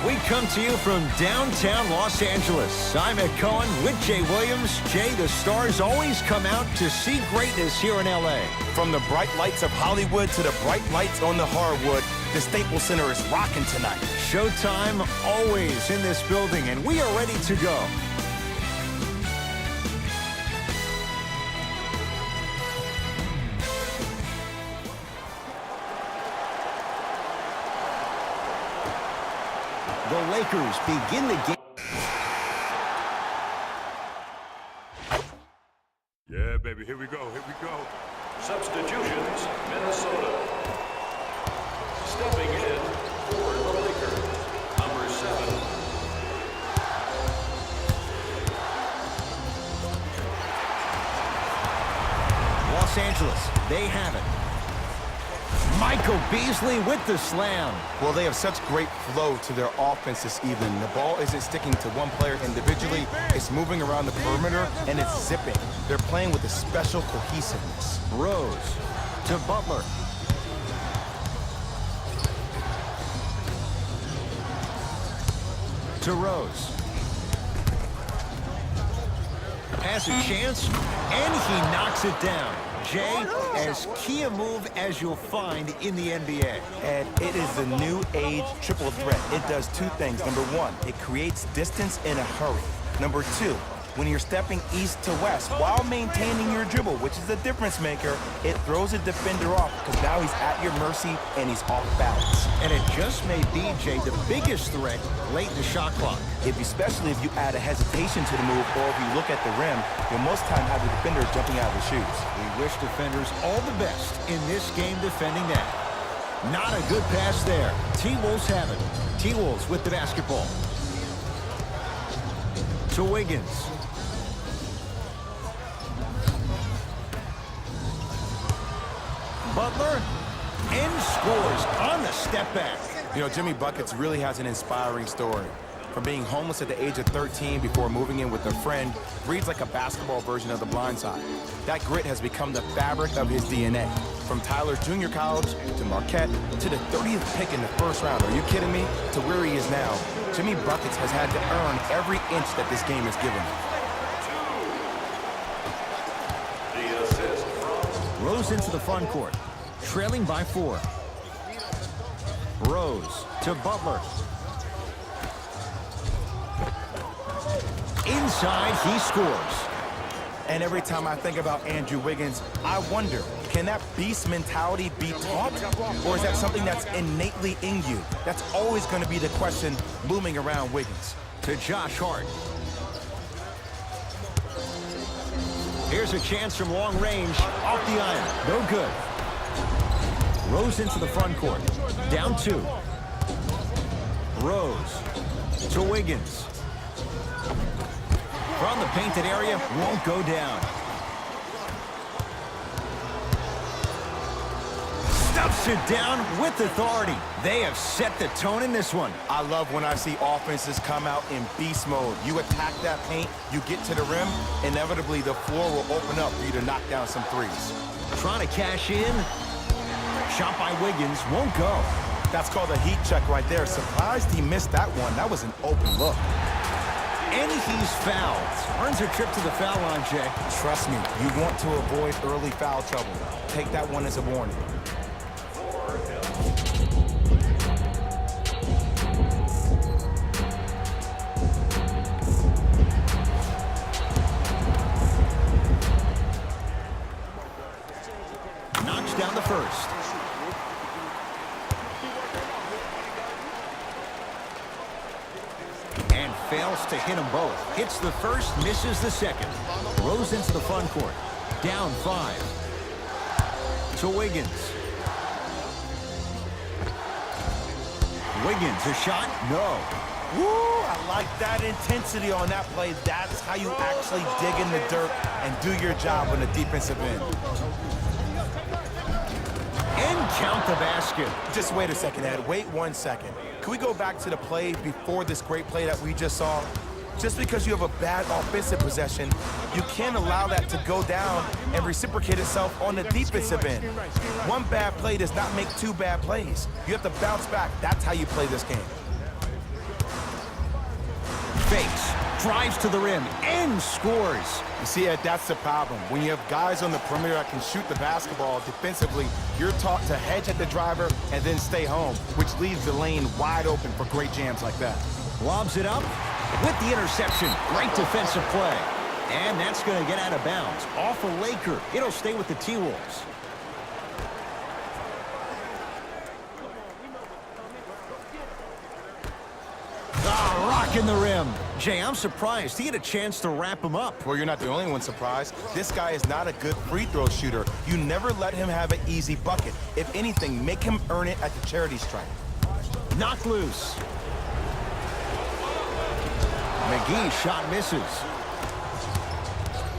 We come to you from downtown Los Angeles. I'm Ed Cohen with Jay Williams. Jay, the stars always come out to see greatness here in L.A. From the bright lights of Hollywood to the bright lights on the hardwood, the Staples Center is rocking tonight. Showtime always in this building, and we are ready to go. The Lakers begin the game. Yeah, baby, here we go, here we go. Substitutions, Minnesota. Stepping in for the Lakers, number 7. Los Angeles, they have it. Michael Beasley with the slam. Well, they have such great flow to their offense this evening. The ball isn't sticking to one player individually. It's moving around the perimeter, and it's zipping. They're playing with a special cohesiveness. Rose to Butler. To Rose. Has a chance, and he knocks it down. Jay, as key a move as you'll find in the NBA. And it is the new age triple threat. It does two things. Number one, it creates distance in a hurry. Number two, when you're stepping east to west while maintaining your dribble, which is a difference maker, it throws a defender off because now he's at your mercy and he's off balance. And it just may be, Jay, the biggest threat late in the shot clock. Especially if you add a hesitation to the move, or if you look at the rim, you'll most time have the defender jumping out of his shoes. We wish defenders all the best in this game defending that. Not a good pass there. T-Wolves have it. T-Wolves with the basketball. To Wiggins. Butler, and scores on the step back. You know, Jimmy Buckets really has an inspiring story. From being homeless at the age of 13 before moving in with a friend, reads like a basketball version of The Blind Side. That grit has become the fabric of his DNA. From Tyler's junior college to Marquette to the 30th pick in the first round, are you kidding me? To where he is now, Jimmy Buckets has had to earn every inch that this game has given him. The assist from Rose into the front court, trailing by 4. Rose to Butler. Inside, he scores. And every time I think about Andrew Wiggins, I wonder, can that beast mentality be taught? Or is that something that's innately in you? That's always going to be the question looming around Wiggins. To Josh Hart. Here's a chance from long range, off the iron, no good. Rose into the front court, down 2. Rose to Wiggins. From the painted area, won't go down. Stuffs it down with authority. They have set the tone in this one. I love when I see offenses come out in beast mode. You attack that paint, you get to the rim, inevitably the floor will open up for you to knock down some threes. Trying to cash in. Shot by Wiggins, won't go. That's called a heat check right there. Surprised he missed that one. That was an open look. And he's fouled. Earns a trip to the foul line, Jay. Trust me, you want to avoid early foul trouble. Take that one as a warning. Knocks down the first. And fails to hit them both. Hits the first, misses the second. Rose into the front court. Down 5. To Wiggins. Wiggins, a shot? No. Woo, I like that intensity on that play. That's how you actually dig in the dirt and do your job on the defensive end. And count the basket. Just wait a second, Ed. Wait 1 second. Can we go back to the play before this great play that we just saw? Just because you have a bad offensive possession, you can't allow that to go down and reciprocate itself on the defensive end. One bad play does not make 2 bad plays. You have to bounce back. That's how you play this game. fakes, drives to the rim, and scores. You see, Ed, that's the problem. When you have guys on the perimeter that can shoot the basketball defensively, you're taught to hedge at the driver and then stay home, which leaves the lane wide open for great jams like that. Lobs it up with the interception. Great defensive play. And that's going to get out of bounds. Off a Laker. It'll stay with the T-Wolves. Rocking the rim. Jay, I'm surprised he had a chance to wrap him up. Well, you're not the only one surprised. This guy is not a good free throw shooter. You never let him have an easy bucket. If anything, make him earn it at the charity stripe. Knocked loose. McGee shot misses.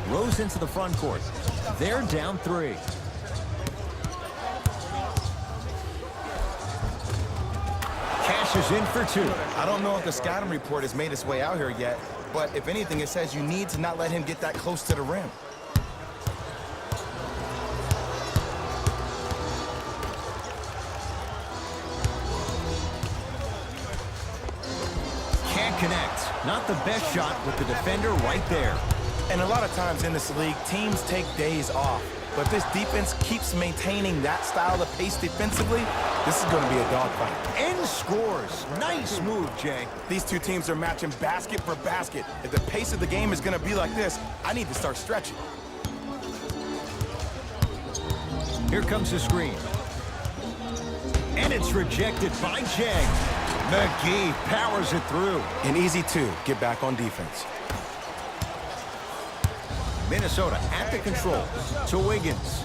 Rose into the front court. They're down 3. Is in for 2. I don't know if the scouting report has made its way out here yet, but if anything, it says you need to not let him get that close to the rim. Can't connect. Not the best shot with the defender right there. And a lot of times in this league, teams take days off. But if this defense keeps maintaining that style of pace defensively, this is going to be a dogfight. And scores. Nice move, Jay. These two teams are matching basket for basket. If the pace of the game is going to be like this, I need to start stretching. Here comes the screen. And it's rejected by Jay. McGee powers it through. An easy 2. Get back on defense. Minnesota at the control to Wiggins.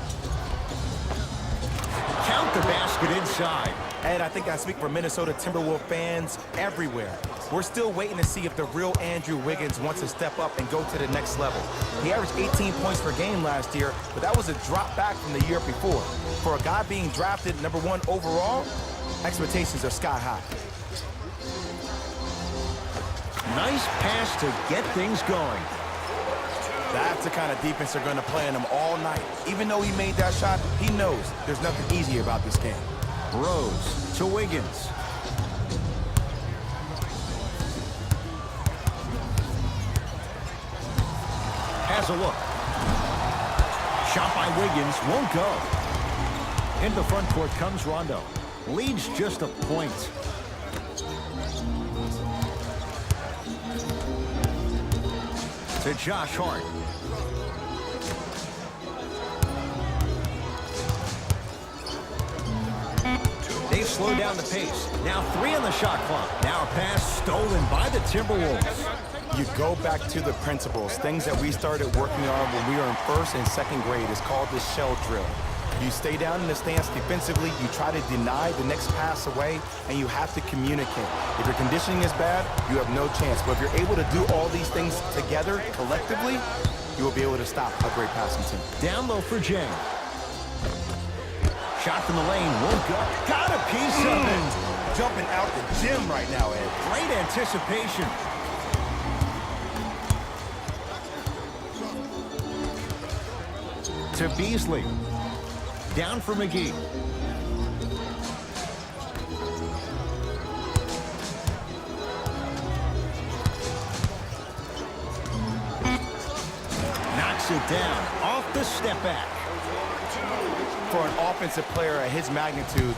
Count the basket inside. And I think I speak for Minnesota Timberwolves fans everywhere. We're still waiting to see if the real Andrew Wiggins wants to step up and go to the next level. He averaged 18 points per game last year, but that was a drop back from the year before. For a guy being drafted #1 overall, expectations are sky high. Nice pass to get things going. That's the kind of defense they're going to play on him all night. Even though he made that shot, he knows there's nothing easy about this game. Rose to Wiggins. Has a look. Shot by Wiggins won't go. Into the front court comes Rondo. Leads just a point. To Josh Hart. They've slowed down the pace. Now 3 on the shot clock. Now a pass stolen by the Timberwolves. You go back to the principles, things that we started working on when we were in 1st and 2nd grade. It's called the shell drill. You stay down in the stance defensively, you try to deny the next pass away, and you have to communicate. If your conditioning is bad, you have no chance. But if you're able to do all these things together, collectively, you will be able to stop a great passing team. Down low for Jay. Shot from the lane, won't go. Got a piece of it. Jumping out the gym right now, Ed. Great anticipation. To Beasley. Down for McGee. Knocks it down off the step back. For an offensive player at his magnitude,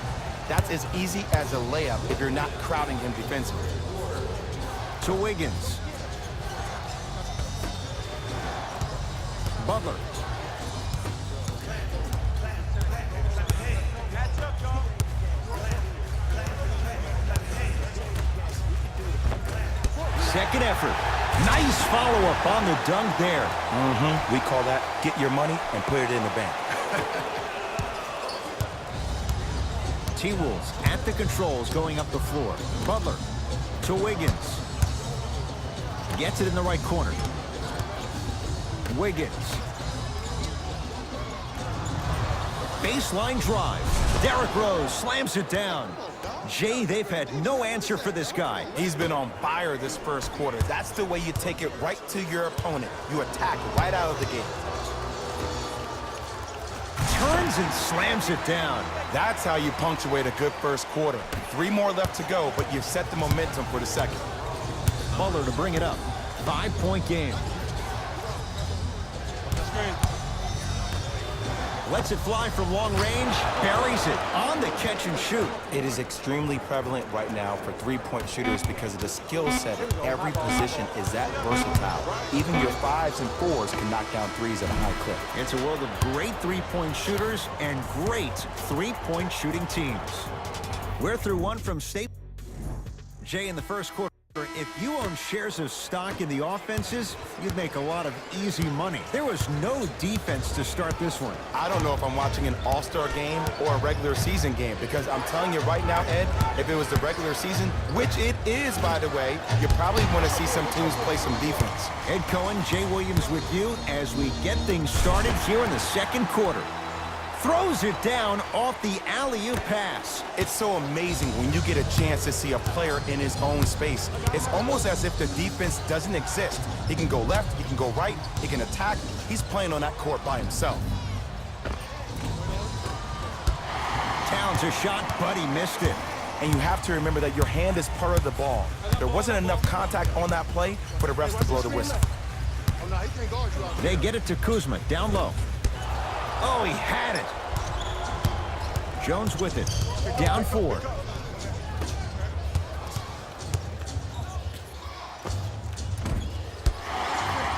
that's as easy as a layup if you're not crowding him defensively. To Wiggins. Butler. Second effort. Nice follow-up on the dunk there. We call that get your money and put it in the bank. T-Wolves at the controls going up the floor. Butler to Wiggins. Gets it in the right corner. Wiggins. Baseline drive. Derrick Rose slams it down. Jay, they've had no answer for this guy. He's been on fire this first quarter. That's the way you take it right to your opponent. You attack right out of the gate. Turns and slams it down. That's how you punctuate a good first quarter. 3 more left to go, but you set the momentum for the second. Butler to bring it up. 5-point game. Lets it fly from long range. Buries it on the catch and shoot. It is extremely prevalent right now for three-point shooters because of the skill set at every position is that versatile. Even your 5s and 4s can knock down threes at a high clip. It's a world of great three-point shooters and great three-point shooting teams. We're through one from State. Jay, in the first quarter, if you own shares of stock in the offenses, you'd make a lot of easy money. There was no defense to start this one. I don't know if I'm watching an all-star game or a regular season game because I'm telling you right now, Ed, if it was the regular season, which it is, by the way, you probably want to see some teams play some defense. Ed Cohen, Jay Williams with you as we get things started here in the second quarter. Throws it down off the alley-oop pass. It's so amazing when you get a chance to see a player in his own space. It's almost as if the defense doesn't exist. He can go left, he can go right, he can attack. He's playing on that court by himself. Towns a shot, but he missed it. And you have to remember that your hand is part of the ball. There wasn't enough contact on that play for the refs to blow the whistle. They get it to Kuzma, down low. Oh, he had it. Jones with it. Down 4.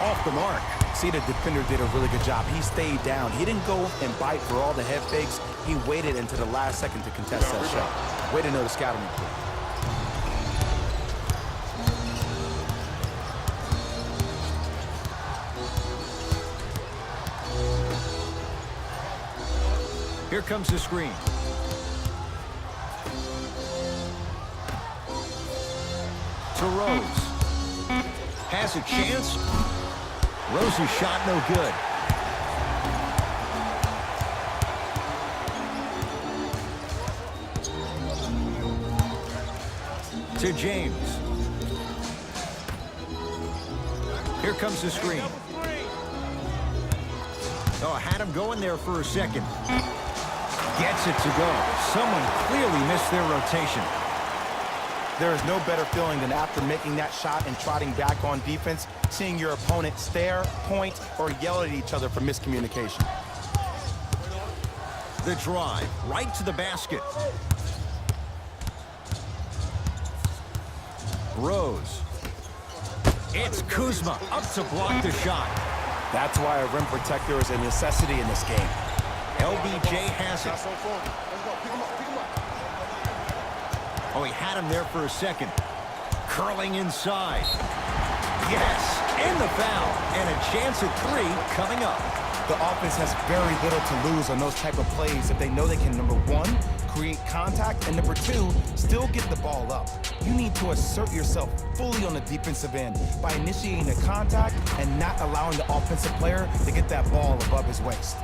Off the mark. See, the defender did a really good job. He stayed down. He didn't go and bite for all the head fakes. He waited until the last second to contest that shot. Way to know the scouting report. Here comes the screen. To Rose. Has a chance. Rose's shot no good. To James. Here comes the screen. Oh, had him going there for a second. Gets it to go. Someone clearly missed their rotation. There is no better feeling than after making that shot and trotting back on defense, seeing your opponent stare, point, or yell at each other for miscommunication. The drive, right to the basket. Rose. It's Kuzma up to block the shot. That's why a rim protector is a necessity in this game. LBJ has it. Oh, he had him there for a second. Curling inside. Yes, and the foul. And a chance at 3 coming up. The offense has very little to lose on those type of plays if they know they can, number 1, create contact, and number 2, still get the ball up. You need to assert yourself fully on the defensive end by initiating the contact and not allowing the offensive player to get that ball above his waist.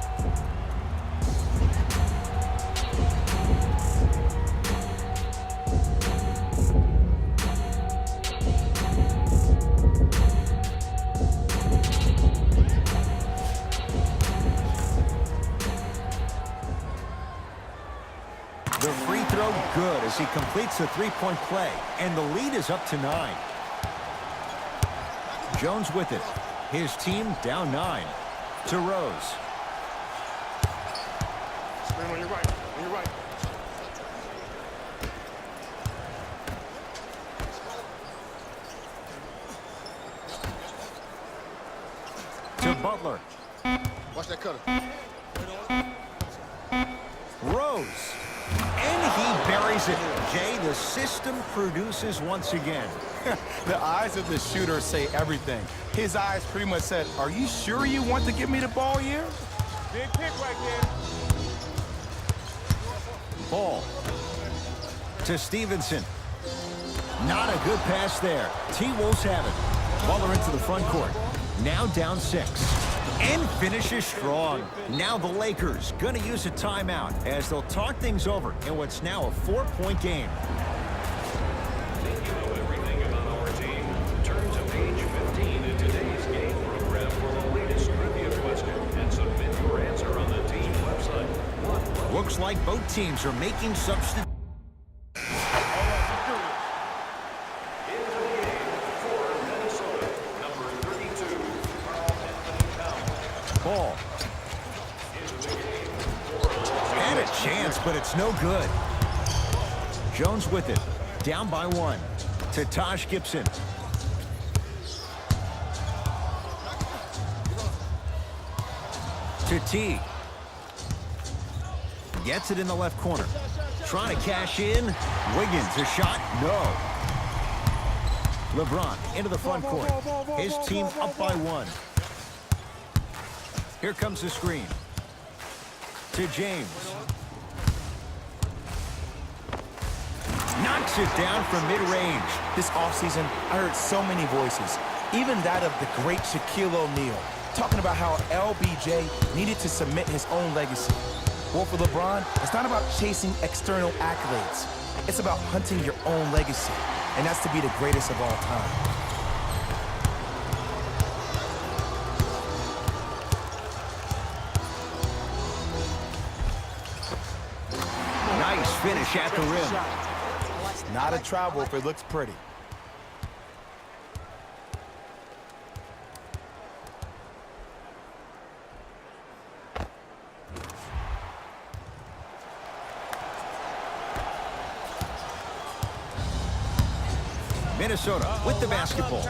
The free throw good as he completes the three-point play, and the lead is up to 9. Jones with it. His team down 9. To Rose. On your right. On your right. To Butler. Watch that cutter. Rose. And he buries it. Jay, the system produces once again. The eyes of the shooter say everything. His eyes pretty much said, "Are you sure you want to give me the ball here?" Big pick right there. Ball. To Stevenson. Not a good pass there. T-Wolves have it. Butler into the front court. Now down 6. And finishes strong. Now the Lakers going to use a timeout as they'll talk things over in what's now a 4-point game. Think you know everything about our team? Turn to page 15 in today's game program for the latest trivia question and submit your answer on the team website. Looks like both teams are making substitutions. Into the game for It's no good. Jones with it. Down by 1. To Taj Gibson. To T. Gets it in the left corner. Trying to cash in. Wiggins, a shot? No. LeBron into the front court. His team up by 1. Here comes the screen. To James. Knocks it down from mid-range. This offseason, I heard so many voices, even that of the great Shaquille O'Neal, talking about how LBJ needed to cement his own legacy. Well, for LeBron, it's not about chasing external accolades. It's about hunting your own legacy, and that's to be the greatest of all time. Nice finish at the rim. Not a travel if it looks pretty. Minnesota with the basketball.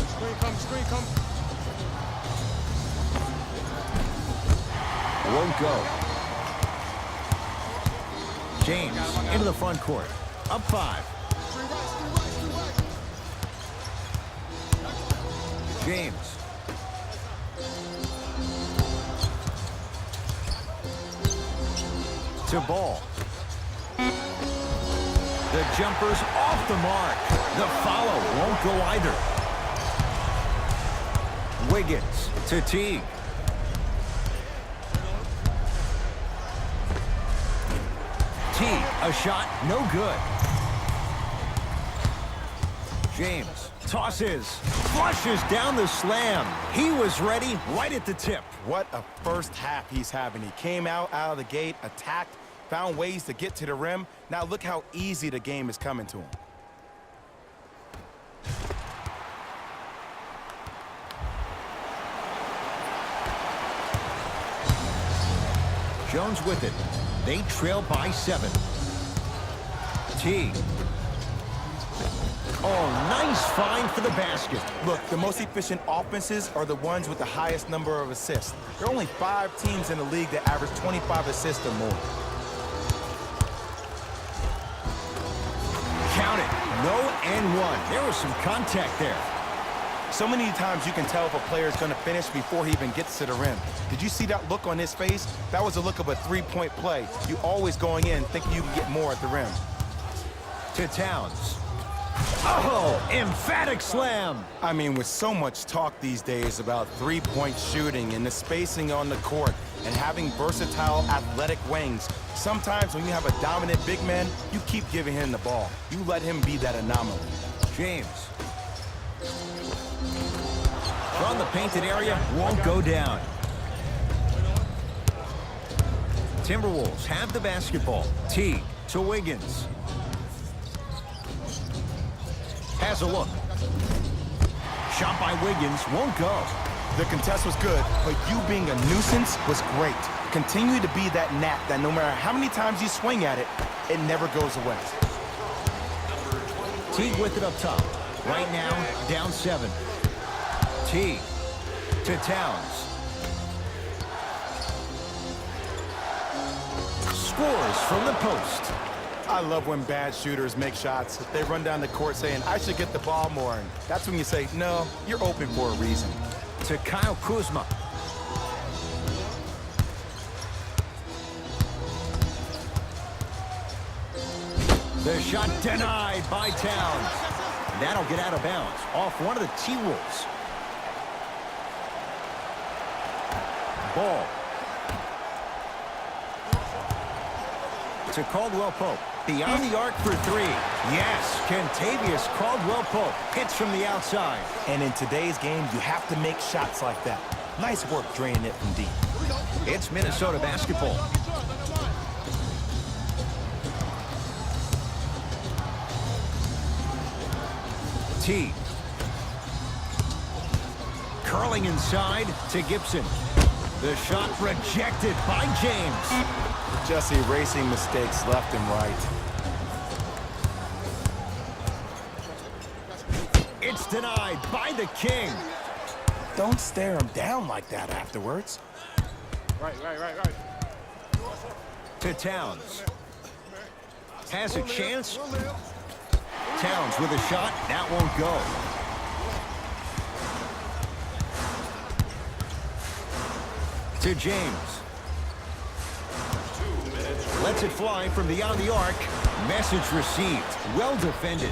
Screen come, screen come. Won't go. James into the front court. Up 5. James. To Ball. The jumper's off the mark. The follow won't go either. Wiggins to Teague. Teague, a shot, no good. James tosses, flushes down the slam. He was ready right at the tip. What a first half he's having. He came out of the gate, attacked, found ways to get to the rim. Now look how easy the game is coming to him. Jones with it. They trail by 7. T. Oh, nice find for the basket. Look, the most efficient offenses are the ones with the highest number of assists. There are only 5 teams in the league that average 25 assists or more. Count it. No and 1. There was some contact there. So many times you can tell if a player is going to finish before he even gets to the rim. Did you see that look on his face? That was a look of a 3-point play. You always going in thinking you can get more at the rim. To Towns. Oh, emphatic slam. I mean, with so much talk these days about 3-point shooting and the spacing on the court and having versatile athletic wings, sometimes when you have a dominant big man, you keep giving him the ball. You let him be that anomaly. James. From the painted area, won't go down. Timberwolves have the basketball. T to Wiggins. Has a look. Shot by Wiggins, won't go. The contest was good, but you being a nuisance was great. Continue to be that gnat that no matter how many times you swing at it, it never goes away. Teague with it up top. Right now, down 7. T to Towns. Scores from the post. I love when bad shooters make shots. They run down the court saying, I should get the ball more. And that's when you say, no, you're open for a reason. To Kyle Kuzma. The shot denied by Towns. That'll get out of bounds off one of the T-Wolves. Ball. To Caldwell Pope. Beyond the arc for 3. Yes, Kentavious Caldwell-Pope hits from the outside. And in today's game, you have to make shots like that. Nice work draining it from deep. It's Minnesota basketball. T. Curling inside to Gibson. The shot rejected by James. Just erasing mistakes left and right. It's denied by the King. Don't stare him down like that afterwards. Right. To Towns. Has a chance. Towns with a shot. That won't go. To James. Lets it fly from beyond the arc. Message received. Well defended.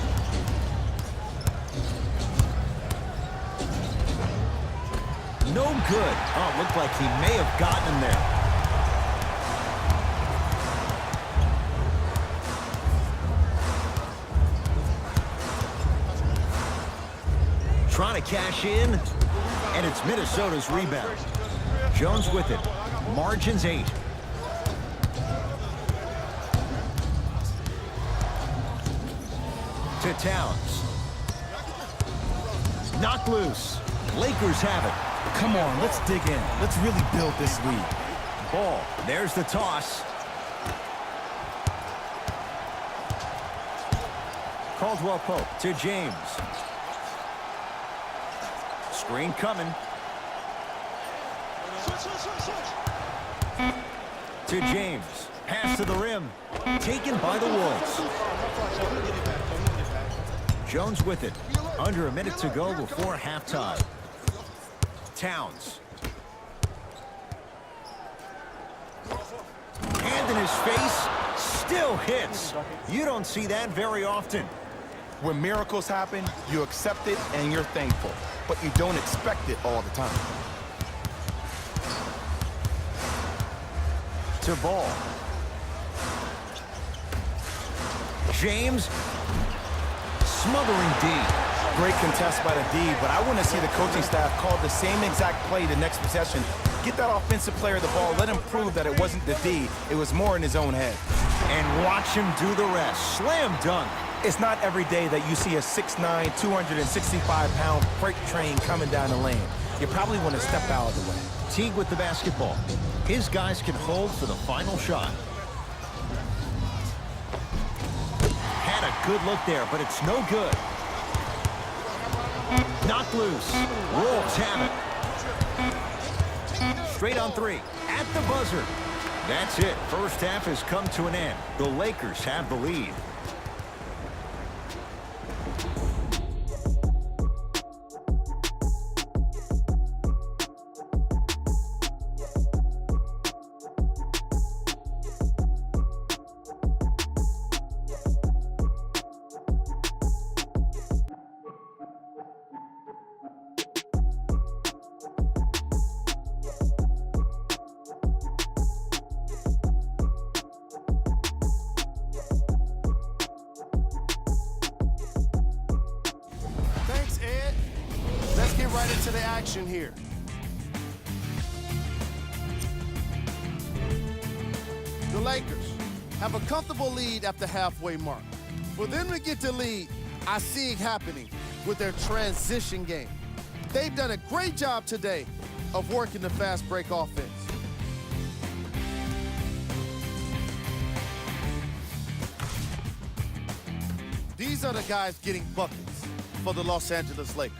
No good. Oh, it looked like he may have gotten him there. Trying to cash in, and it's Minnesota's rebound. Jones with it. Margins 8. To Towns. Knocked loose. Lakers have it. Come on, let's dig in. Let's really build this lead. Ball. There's the toss. Caldwell Pope to James. Screen coming. To James. Pass to the rim. Taken by the Wolves. Jones with it. Under a minute to go before halftime. Towns. Hand in his face. Still hits. You don't see that very often. When miracles happen, you accept it and you're thankful. But you don't expect it all the time. To Ball. James. Smothering D. Great contest by the D, but I want to see the coaching staff call the same exact play the next possession. Get that offensive player the ball. Let him prove that it wasn't the D. It was more in his own head. And watch him do the rest. Slam dunk. It's not every day that you see a 6'9", 265-pound freight train coming down the lane. You probably want to step out of the way. Teague with the basketball. His guys can hold for the final shot. Had a good look there, but it's no good. Knocked loose. Wolves have it. Straight on 3. At the buzzer. That's it. First half has come to an end. The Lakers have the lead. Thanks, Ed. Let's get right into the action here. The Lakers have a comfortable lead at the halfway mark. For them to get the lead, I see it happening with their transition game. They've done a great job today of working the fast break offense. These are the guys getting buckets for the Los Angeles Lakers.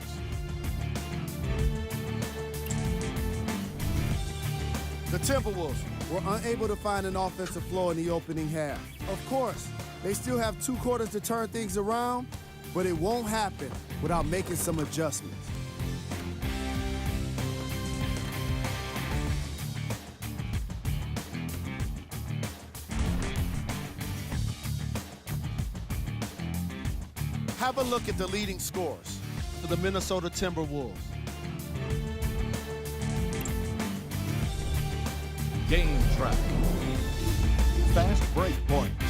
The Timberwolves were unable to find an offensive flow in the opening half. Of course, they still have 2 quarters to turn things around, but it won't happen without making some adjustments. Have a look at the leading scorers for the Minnesota Timberwolves. Game track. Fast break points.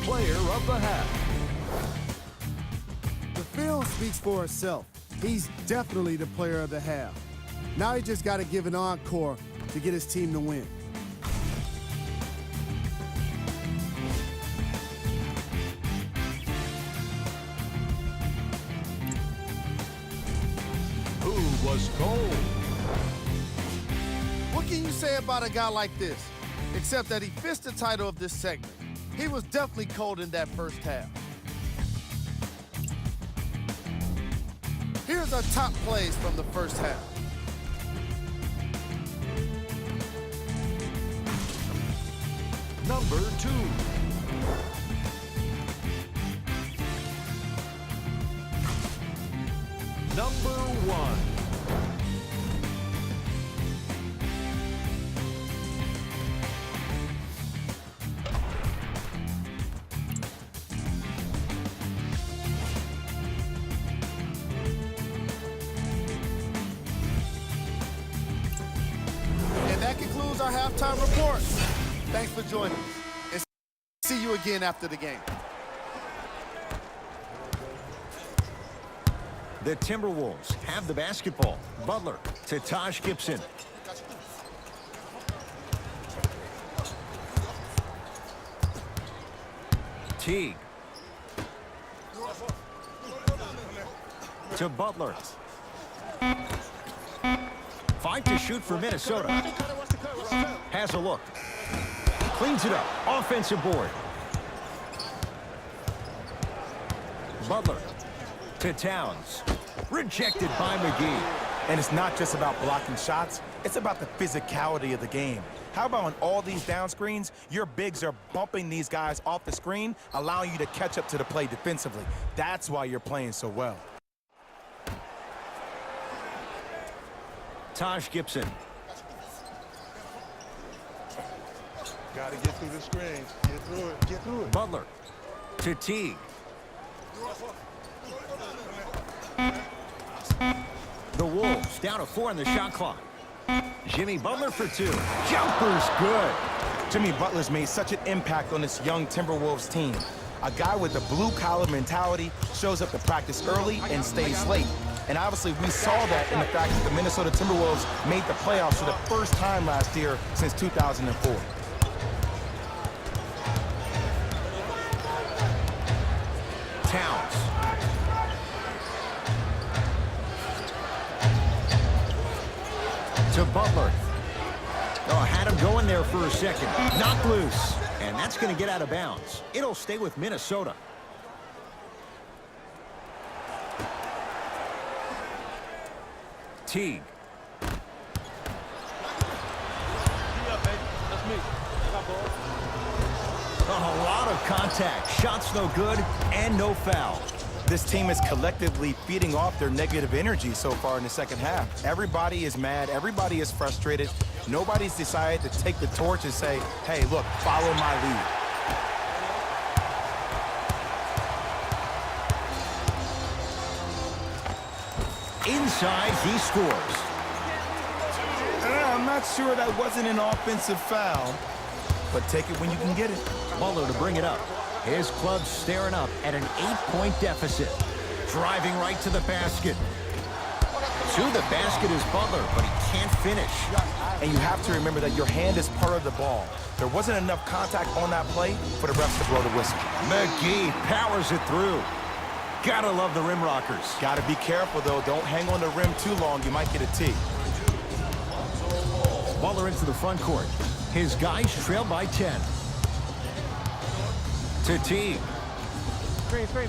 Player of the half. The film speaks for itself. He's definitely the player of the half. Now he just got to give an encore to get his team to win. was cold. What can you say about a guy like this? Except that he fits the title of this segment. He was definitely cold in that first half. Here's our top plays from the first half. Number 2. Number 1. And that concludes our halftime report. Thanks for joining us, and see you again after the game. The Timberwolves have the basketball. Butler to Taj Gibson. Teague. To Butler. 5 to shoot for Minnesota. Has a look. Cleans it up. Offensive board. Butler to Towns. Rejected by McGee. And it's not just about blocking shots, it's about the physicality of the game. How about on all these down screens, your bigs are bumping these guys off the screen, allowing you to catch up to the play defensively. That's why you're playing so well. Taj Gibson. Got to get through the screens. Get through it. Get through it. Butler to Teague. The Wolves down to 4 on the shot clock. Jimmy Butler for 2. Jumper's good. Jimmy Butler's made such an impact on this young Timberwolves team. A guy with a blue-collar mentality, shows up to practice early and stays late. And obviously we saw that in the fact that the Minnesota Timberwolves made the playoffs for the first time last year since 2004. Towns. To Butler. Oh, had him going there for a second. Knocked loose. And that's going to get out of bounds. It'll stay with Minnesota. Teague. A lot of contact. Shots no good and no foul. This team is collectively feeding off their negative energy so far in the second half. Everybody is mad. Everybody is frustrated. Nobody's decided to take the torch and say, hey, look, follow my lead. Inside, he scores. I'm not sure that wasn't an offensive foul, but take it when you can get it. Butler to bring it up. His club's staring up at an 8-point deficit. Driving right to the basket. To the basket is Butler, but he can't finish. And you have to remember that your hand is part of the ball. There wasn't enough contact on that play for the refs to blow the whistle. McGee powers it through. Gotta love the rim rockers. Gotta be careful, though. Don't hang on the rim too long. You might get a tee. Butler into the front court. His guys trail by 10. To Teague. Screen. Go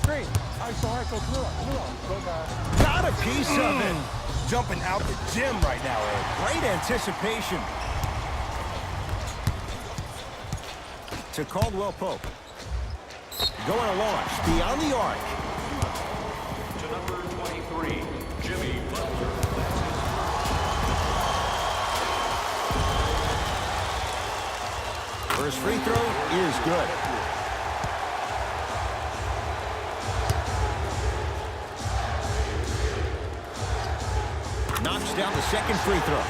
guys. Got a piece of it. Jumping out the gym right now, Ed. Great anticipation. To Caldwell Pope. Going to launch beyond the arc. To number 23, Jimmy Butler. First free throw is good. Knocks down the second free throw.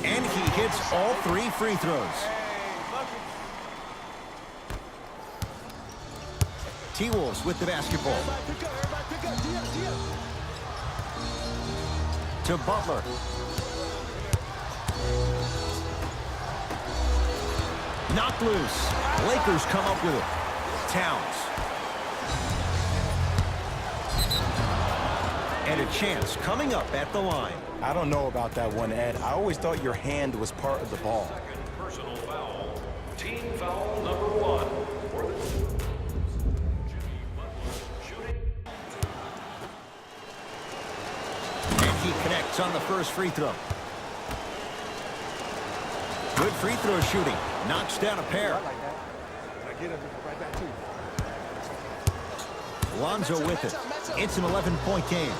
And he hits all 3 free throws. T-Wolves with the basketball. To Butler. Knocked loose. Lakers come up with it. Towns. And a chance coming up at the line. I don't know about that one, Ed. I always thought your hand was part of the ball. Personal foul. Team foul number 1. For the Jimmy Butler shooting. And he connects on the first free throw. Good free throw shooting. Knocks down a pair. I get it right back to you. Lonzo with it. It's an 11-point game.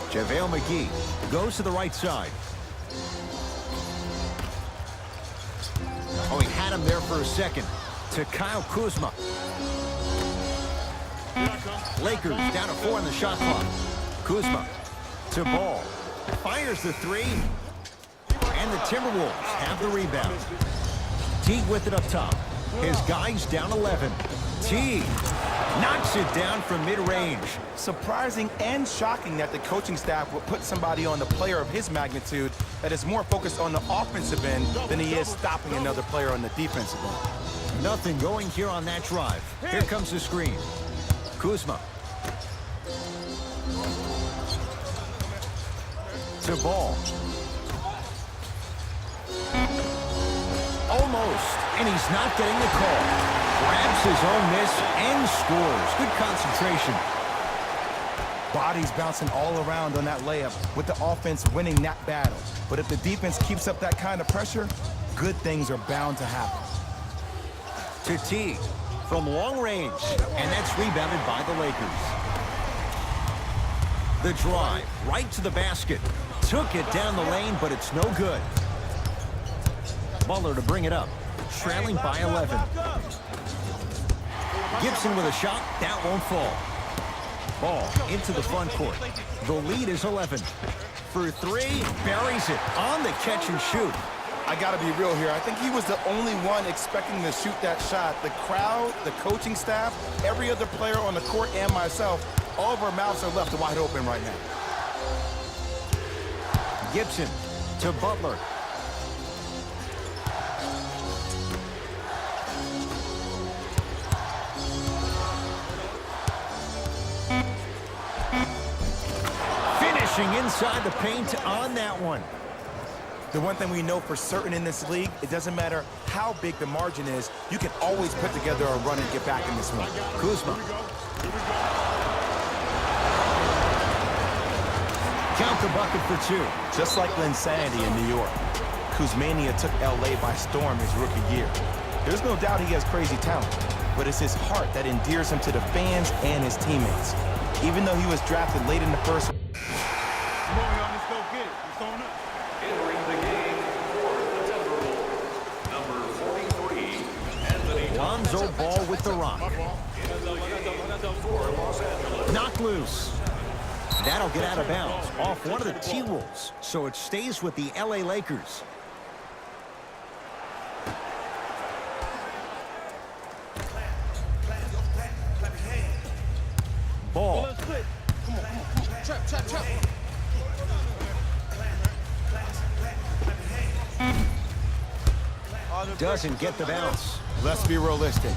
JaVale McGee goes to the right side. Oh, he had him there for a second. To Kyle Kuzma. Lakers down to 4 on the shot clock. Kuzma to Ball. Fires the three. And the Timberwolves have the rebound. Teague with it up top. His guys down 11. Teague knocks it down from mid-range. Surprising and shocking that the coaching staff would put somebody on the player of his magnitude that is more focused on the offensive end than he is stopping another player on the defensive end. Nothing going here on that drive. Here comes the screen. Kuzma. To Ball. Almost. And he's not getting the call. Grabs his own miss and scores. Good concentration. Bodies bouncing all around on that layup with the offense winning that battle. But if the defense keeps up that kind of pressure, good things are bound to happen. To Teague from long range. And that's rebounded by the Lakers. The drive right to the basket. Took it down the lane, but it's no good. Butler to bring it up. Trailing by 11. Gibson with a shot. That won't fall. Ball into the front court. The lead is 11. For three, buries it on the catch and shoot. I got to be real here. I think he was the only one expecting to shoot that shot. The crowd, the coaching staff, every other player on the court, and myself, all of our mouths are left wide open right now. Gibson to Butler. Finishing inside the paint on that one. The one thing we know for certain in this league, it doesn't matter how big the margin is, you can always put together a run and get back in this one. Kuzma. Count the bucket for two. Just like Linsanity in New York, Kuzmania took LA by storm his rookie year. There's no doubt he has crazy talent, but it's his heart that endears him to the fans and his teammates. Even though he was drafted late in the first. Come on, y'all, let's go get it. It's on up. Entering the game for the Timberwolves, number 43, Anthony Lonzo Ball with the rock. in the game for Los Angeles. Knocked loose. That'll get out of bounds off one of the T-Wolves, so it stays with the LA Lakers. Ball. Trap. Doesn't get the bounce. Let's be realistic.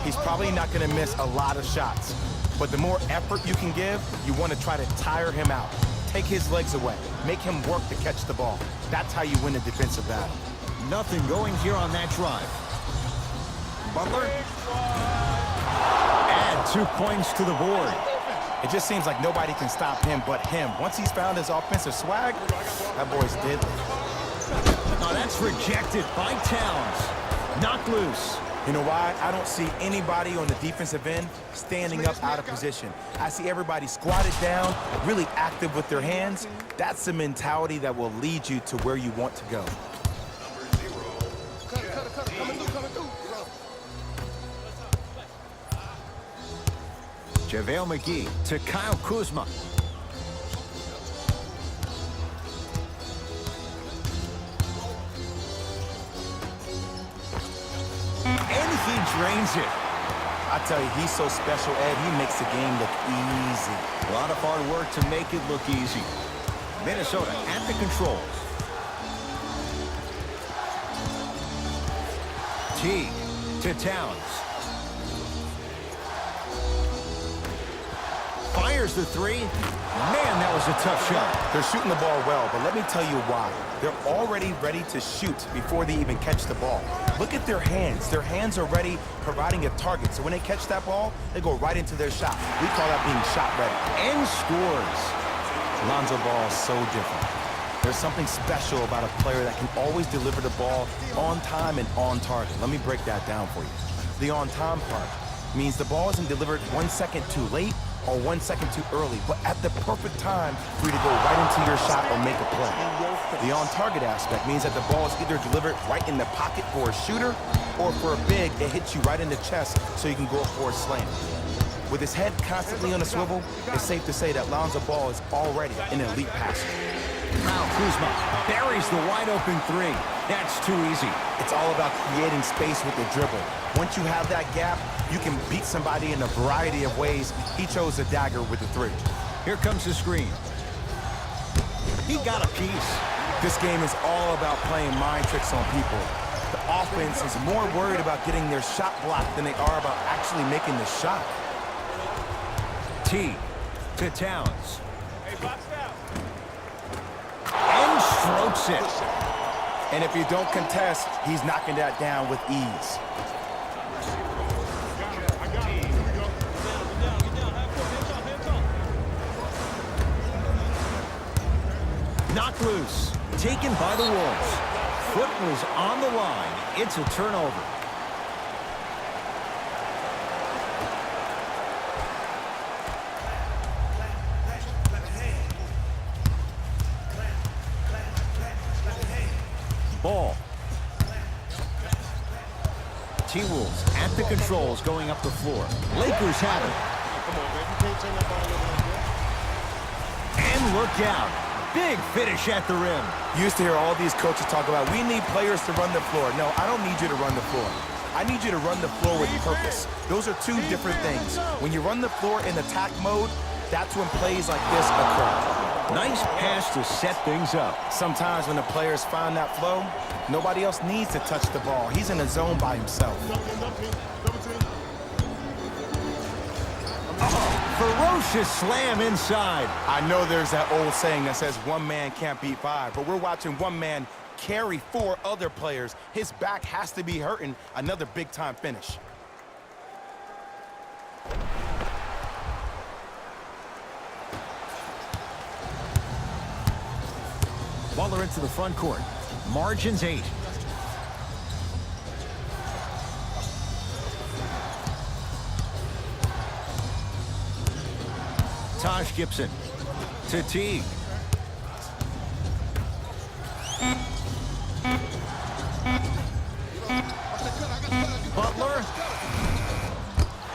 He's probably not going to miss a lot of shots. But the more effort you can give, you want to try to tire him out. Take his legs away. Make him work to catch the ball. That's how you win a defensive battle. Nothing going here on that drive. Butler. Add 2 points to the board. It just seems like nobody can stop him but him. Once he's found his offensive swag, that boy's deadly. Now that's rejected by Towns. Knocked loose. You know why? I don't see anybody on the defensive end standing up out of position. I see everybody squatted down, really active with their hands. That's the mentality that will lead you to where you want to go. JaVale McGee to Kyle Kuzma. And he drains it. I tell you, he's so special, Ed. He makes the game look easy. A lot of hard work to make it look easy. Minnesota at the controls. Teague to Towns. Fires the three. Man, that was a tough shot. They're shooting the ball well, but let me tell you why. They're already ready to shoot before they even catch the ball. Look at their hands. Their hands are ready, providing a target. So when they catch that ball, they go right into their shot. We call that being shot ready. And scores. Lonzo Ball is so different. There's something special about a player that can always deliver the ball on time and on target. Let me break that down for you. The on-time part means the ball isn't delivered 1 second too late or 1 second too early, but at the perfect time for you to go right into your shot or make a play. The on-target aspect means that the ball is either delivered right in the pocket for a shooter, or for a big, it hits you right in the chest so you can go for a slam. With his head constantly on a swivel, it's safe to say that Lonzo Ball is already an elite passer. Kyle Kuzma buries the wide-open three. That's too easy. It's all about creating space with the dribble. Once you have that gap, you can beat somebody in a variety of ways. He chose the dagger with the three. Here comes the screen. He got a piece. This game is all about playing mind tricks on people. The offense is more worried about getting their shot blocked than they are about actually making the shot. Teague to Towns. And strokes it. And if you don't contest, he's knocking that down with ease. Knocked loose. Taken by the Wolves. Foot was on the line. It's a turnover. Ball. T-Wolves at the controls going up the floor. Lakers have it. And look out. Big finish at the rim. You used to hear all these coaches talk about, we need players to run the floor. No, I don't need you to run the floor. I need you to run the floor with purpose. Those are two different things. When you run the floor in attack mode, that's when plays like this occur. Nice pass to set things up. Sometimes when the players find that flow, nobody else needs to touch the ball. He's in a zone by himself. Ferocious slam inside. I know there's that old saying that says one man can't beat five, but we're watching one man carry four other players. His back has to be hurting. Another big-time finish. Butler into the front court. Margins 8. Taj Gibson to Teague. Butler.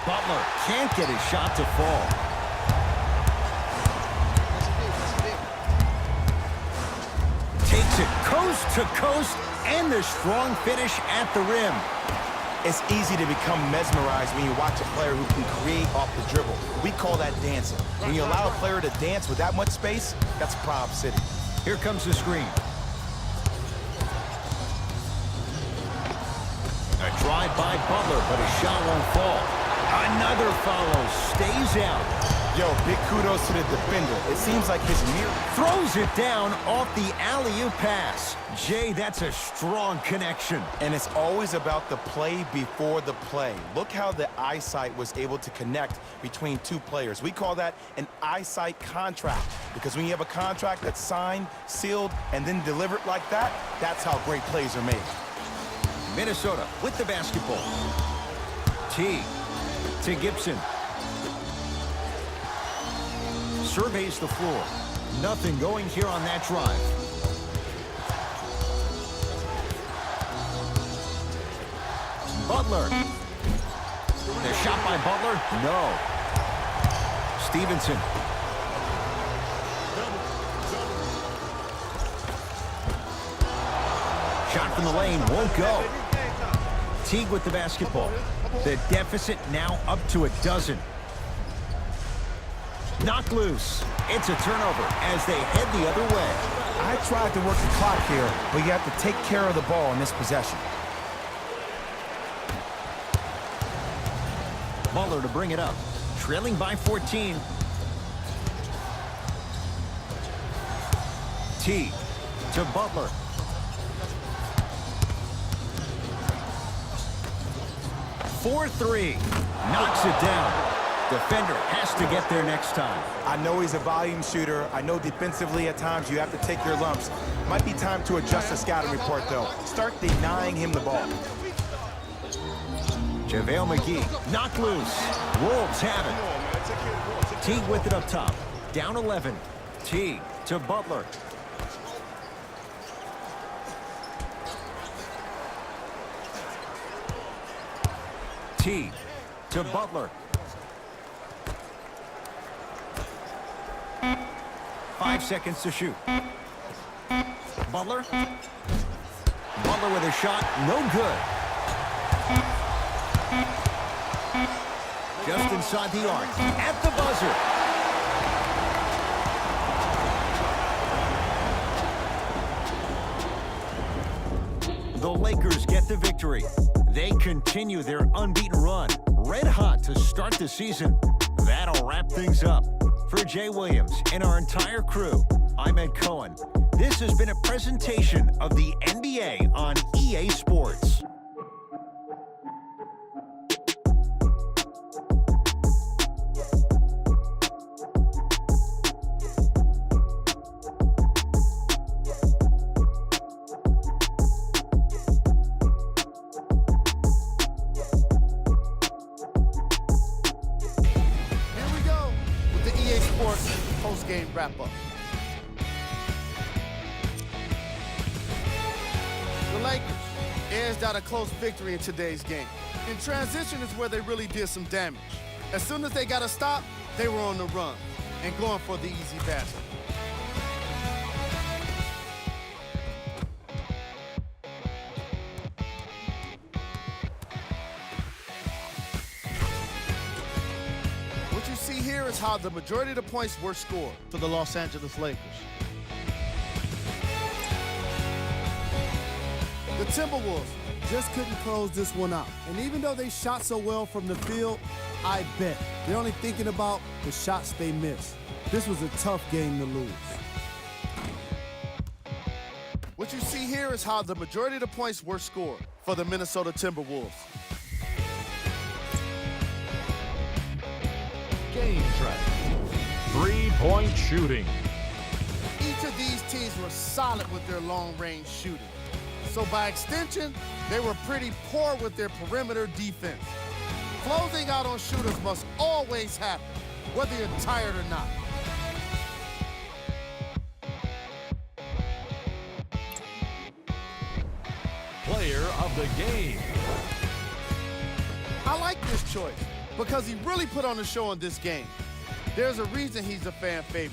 Butler can't get his shot to fall. Takes it coast to coast, and the strong finish at the rim. It's easy to become mesmerized when you watch a player who can create off the dribble. We call that dancing. When you allow a player to dance with that much space, that's Prob City. Here comes the screen. A drive by Butler, but his shot won't fall. Another follow, stays out. Yo, big kudos to the defender. It seems like his mirror Throws it down off the alley-oop pass. Jay, that's a strong connection. And it's always about the play before the play. Look how the eyesight was able to connect between two players. We call that an eyesight contract, because when you have a contract that's signed, sealed, and then delivered like that, that's how great plays are made. Minnesota with the basketball. Teague to Gibson. Surveys the floor. Nothing going here on that drive. Butler. The shot by Butler? No. Stevenson. Shot from the lane won't go. Teague with the basketball. The deficit now up to a dozen. Knocked loose. It's a turnover as they head the other way. I tried to work the clock here, but you have to take care of the ball in this possession. Butler to bring it up. Trailing by 14. T to Butler. For three. Knocks it down. Defender has to get there next time. I know he's a volume shooter. I know defensively at times you have to take your lumps. Might be time to adjust the scouting report, though. Start denying him the ball. JaVale McGee knocked loose. Wolves have it. T with it up top. Down 11. T to Butler. T to Butler. 5 seconds to shoot. Butler. Butler with a shot. No good. Just inside the arc. At the buzzer. The Lakers get the victory. They continue their unbeaten run. Red hot to start the season. That'll wrap things up. For Jay Williams and our entire crew, I'm Ed Cohen. This has been a presentation of the NBA on EA Sports. Post-game wrap-up. The Lakers edged out a close victory in today's game. In transition is where they really did some damage. As soon as they got a stop, they were on the run and going for the easy basket. What you see here is how the majority of the points were scored for the Los Angeles Lakers. The Timberwolves just couldn't close this one out. And even though they shot so well from the field, I bet they're only thinking about the shots they missed. This was a tough game to lose. What you see here is how the majority of the points were scored for the Minnesota Timberwolves. Game track. 3-point shooting. Each of these teams were solid with their long-range shooting. So by extension, they were pretty poor with their perimeter defense. Closing out on shooters must always happen, whether you're tired or not. Player of the game. I like this choice because he really put on a show in this game. There's a reason he's a fan favorite.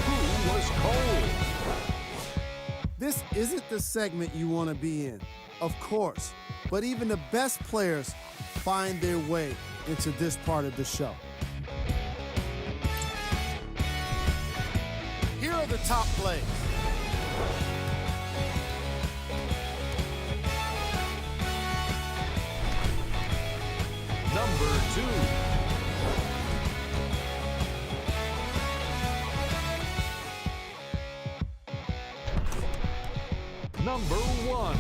Who was cold? This isn't the segment you want to be in, of course, but even the best players find their way into this part of the show. Here are the top plays. Number 2. Number 1.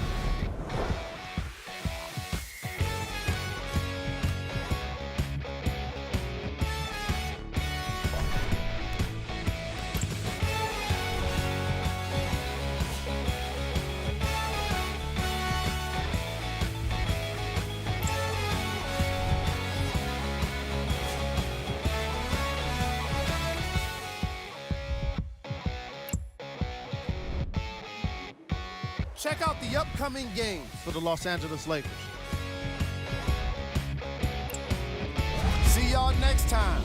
Check out the upcoming games for the Los Angeles Lakers. See y'all next time.